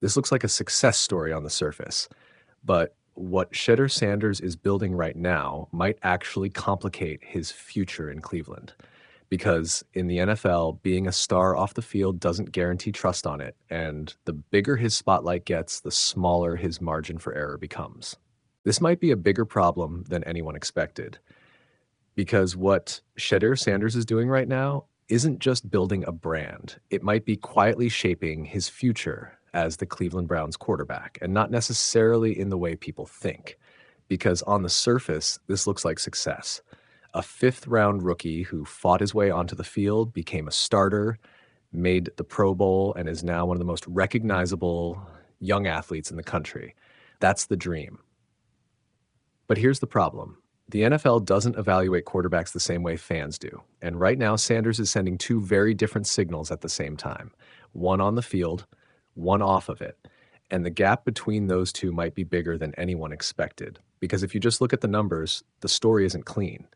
This looks like a success story on the surface, but what Shedeur Sanders is building right now might actually complicate his future in Cleveland. Because in the NFL, being a star off the field doesn't guarantee trust on it, and the bigger his spotlight gets, the smaller his margin for error becomes. This might be a bigger problem than anyone expected, because what Shedeur Sanders is doing right now isn't just building a brand. It might be quietly shaping his future as the Cleveland Browns quarterback, and not necessarily in the way people think. Because on the surface, this looks like success. A fifth-round rookie who fought his way onto the field, became a starter, made the Pro Bowl, and is now one of the most recognizable young athletes in the country. That's the dream. But here's the problem. The NFL doesn't evaluate quarterbacks the same way fans do. And right now, Sanders is sending two very different signals at the same time. One on the field, one off of it. And the gap between those two might be bigger than anyone expected. Because if you just look at the numbers, the story isn't clean.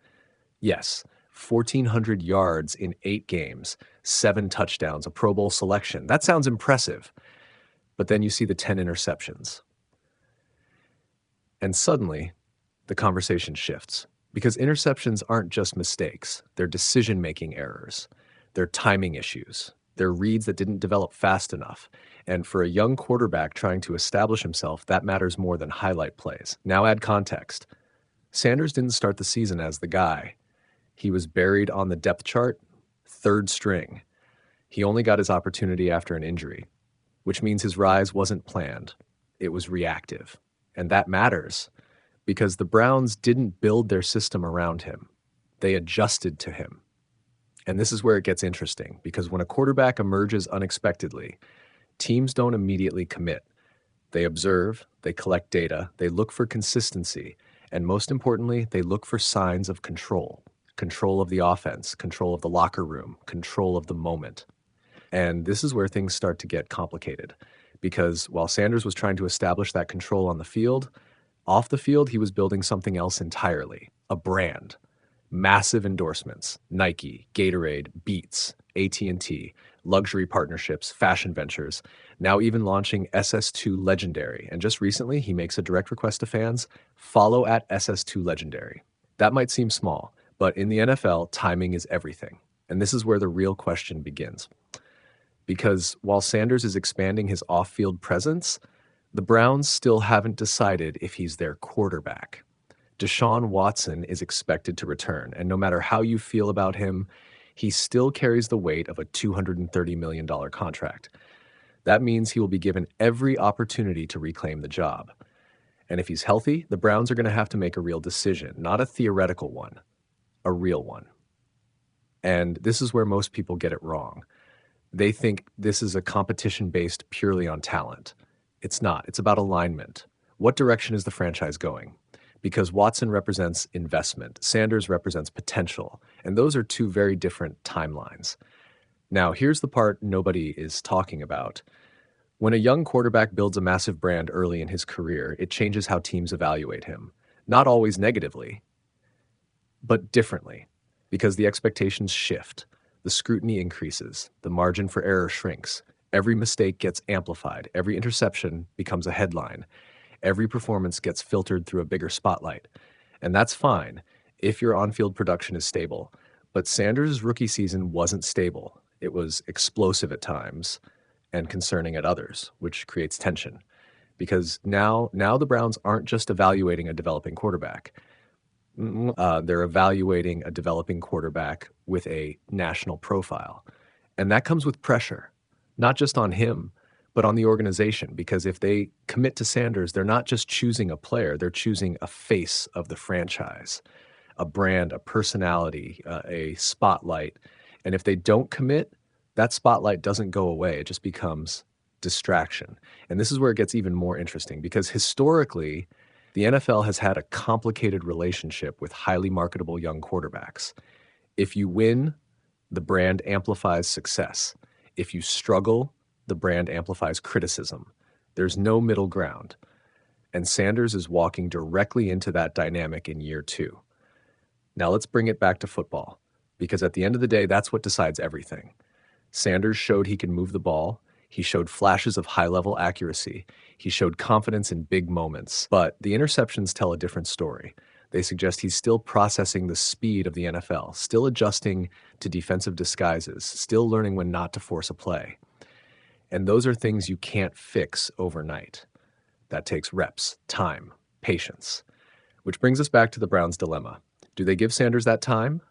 Yes, 1,400 yards in 8 games, 7 touchdowns, a Pro Bowl selection. That sounds impressive. But then you see the 10 interceptions. And suddenly, the conversation shifts. Because interceptions aren't just mistakes. They're decision-making errors. They're timing issues. They're reads that didn't develop fast enough. And for a young quarterback trying to establish himself, that matters more than highlight plays. Now add context. Sanders didn't start the season as the guy. He was buried on the depth chart, third string. He only got his opportunity after an injury, which means his rise wasn't planned. It was reactive. And that matters because the Browns didn't build their system around him. They adjusted to him. And this is where it gets interesting because when a quarterback emerges unexpectedly, teams don't immediately commit. They observe, they collect data, they look for consistency, and most importantly, they look for signs of control. Control of the offense, control of the locker room, control of the moment. And this is where things start to get complicated because while Sanders was trying to establish that control on the field, off the field, he was building something else entirely, a brand. Massive endorsements, Nike, Gatorade, Beats, AT&T, luxury partnerships, fashion ventures, now even launching SS2 Legendary. And just recently, he makes a direct request to fans, follow at SS2 Legendary. That might seem small, but in the NFL, timing is everything. And this is where the real question begins. Because while Sanders is expanding his off-field presence, the Browns still haven't decided if he's their quarterback. Deshaun Watson is expected to return, and no matter how you feel about him, he still carries the weight of a $230 million contract. That means he will be given every opportunity to reclaim the job. And if he's healthy, the Browns are going to have to make a real decision, not a theoretical one, a real one. And this is where most people get it wrong. They think this is a competition based purely on talent. It's not. It's about alignment. What direction is the franchise going? Because Watson represents investment, Sanders represents potential, and those are two very different timelines. Now, here's the part nobody is talking about. When a young quarterback builds a massive brand early in his career, it changes how teams evaluate him. Not always negatively, but differently, because the expectations shift, the scrutiny increases, the margin for error shrinks. Every mistake gets amplified. Every interception becomes a headline. Every performance gets filtered through a bigger spotlight. And that's fine if your on-field production is stable. But Sanders' rookie season wasn't stable. It was explosive at times and concerning at others, which creates tension. Because now the Browns aren't just evaluating a developing quarterback. They're evaluating a developing quarterback with a national profile. And that comes with pressure. Not just on him, but on the organization. Because if they commit to Sanders, they're not just choosing a player, they're choosing a face of the franchise, a brand, a personality, a spotlight. And if they don't commit, that spotlight doesn't go away. It just becomes distraction. And this is where it gets even more interesting because historically, the NFL has had a complicated relationship with highly marketable young quarterbacks. If you win, the brand amplifies success. If you struggle, the brand amplifies criticism. There's no middle ground. And Sanders is walking directly into that dynamic in year 2. Now let's bring it back to football, because at the end of the day, that's what decides everything. Sanders showed he can move the ball. He showed flashes of high-level accuracy. He showed confidence in big moments. But the interceptions tell a different story. They suggest he's still processing the speed of the NFL, still adjusting to defensive disguises, still learning when not to force a play. And those are things you can't fix overnight. That takes reps, time, patience. Which brings us back to the Browns' dilemma. Do they give Sanders that time?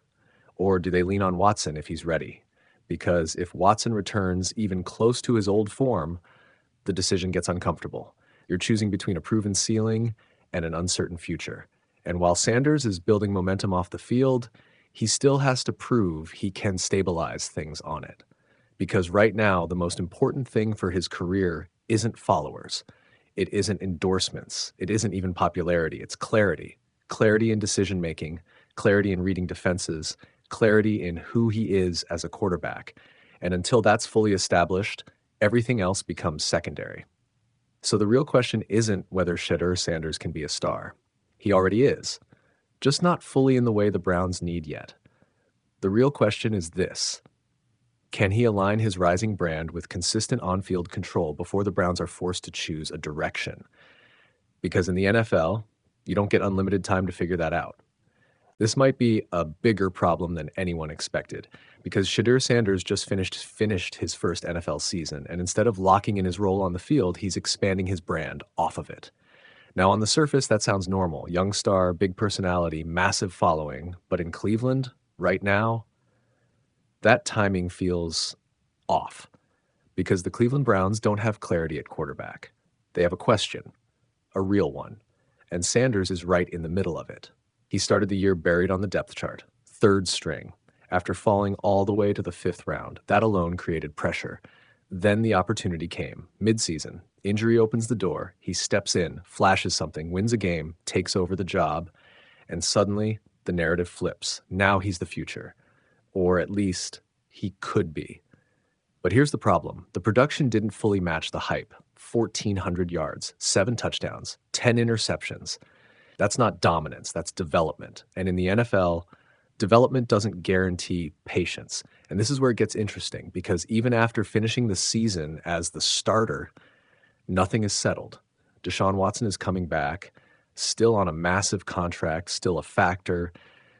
Or do they lean on Watson if he's ready? Because if Watson returns even close to his old form, the decision gets uncomfortable. You're choosing between a proven ceiling and an uncertain future. And while Sanders is building momentum off the field, he still has to prove he can stabilize things on it. Because right now, the most important thing for his career isn't followers. It isn't endorsements. It isn't even popularity. It's clarity. Clarity in decision-making, clarity in reading defenses, clarity in who he is as a quarterback. And until that's fully established, everything else becomes secondary. So the real question isn't whether Shedeur Sanders can be a star. He already is, just not fully in the way the Browns need yet. The real question is this: can he align his rising brand with consistent on-field control before the Browns are forced to choose a direction? Because in the NFL, you don't get unlimited time to figure that out. This might be a bigger problem than anyone expected, because Shedeur Sanders just finished his first NFL season, and instead of locking in his role on the field, he's expanding his brand off of it. Now, on the surface, that sounds normal. Young star, big personality, massive following. But in Cleveland, right now, that timing feels off, because the Cleveland Browns don't have clarity at quarterback. They have a question, a real one, and Sanders is right in the middle of it. He started the year buried on the depth chart, third string, after falling all the way to the fifth round. That alone created pressure. Then the opportunity came, midseason. Injury opens the door, he steps in, flashes something, wins a game, takes over the job, and suddenly the narrative flips. Now he's the future. Or at least he could be. But here's the problem. The production didn't fully match the hype. 1,400 yards, 7 touchdowns, 10 interceptions. That's not dominance, that's development. And in the NFL, development doesn't guarantee patience. And this is where it gets interesting, because even after finishing the season as the starter, nothing is settled. Deshaun Watson is coming back, still on a massive contract, still a factor,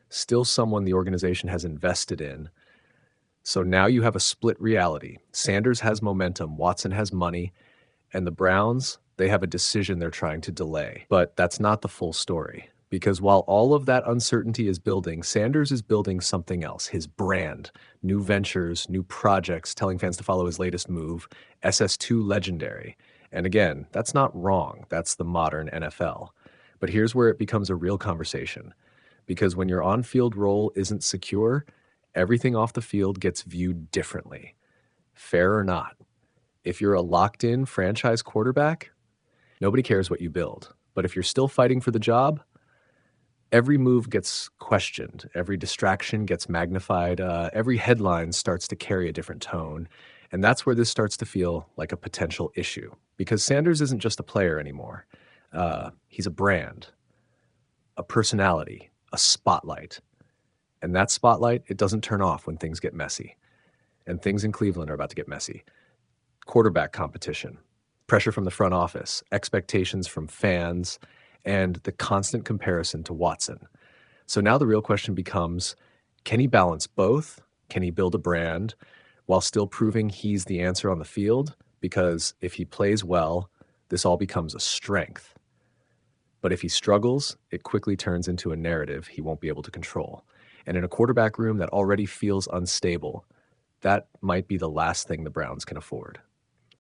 still someone the organization has invested in. So now you have a split reality. Sanders has momentum, Watson has money, and the Browns, they have a decision they're trying to delay. But that's not the full story, because while all of that uncertainty is building, Sanders is building something else, his brand, new ventures, new projects, telling fans to follow his latest move, SS2 Legendary. And again, that's not wrong. That's the modern NFL. But here's where it becomes a real conversation, because when your on-field role isn't secure, everything off the field gets viewed differently. Fair or not. If you're a locked-in franchise quarterback, nobody cares what you build. But if you're still fighting for the job, every move gets questioned. Every distraction gets magnified. Every headline starts to carry a different tone. And that's where this starts to feel like a potential issue. Because Sanders isn't just a player anymore. He's a brand, a personality, a spotlight. And that spotlight, it doesn't turn off when things get messy. And things in Cleveland are about to get messy. Quarterback competition, pressure from the front office, expectations from fans, and the constant comparison to Watson. So now the real question becomes, can he balance both? Can he build a brand while still proving he's the answer on the field? Because if he plays well, this all becomes a strength. But if he struggles, it quickly turns into a narrative he won't be able to control. And in a quarterback room that already feels unstable, that might be the last thing the Browns can afford.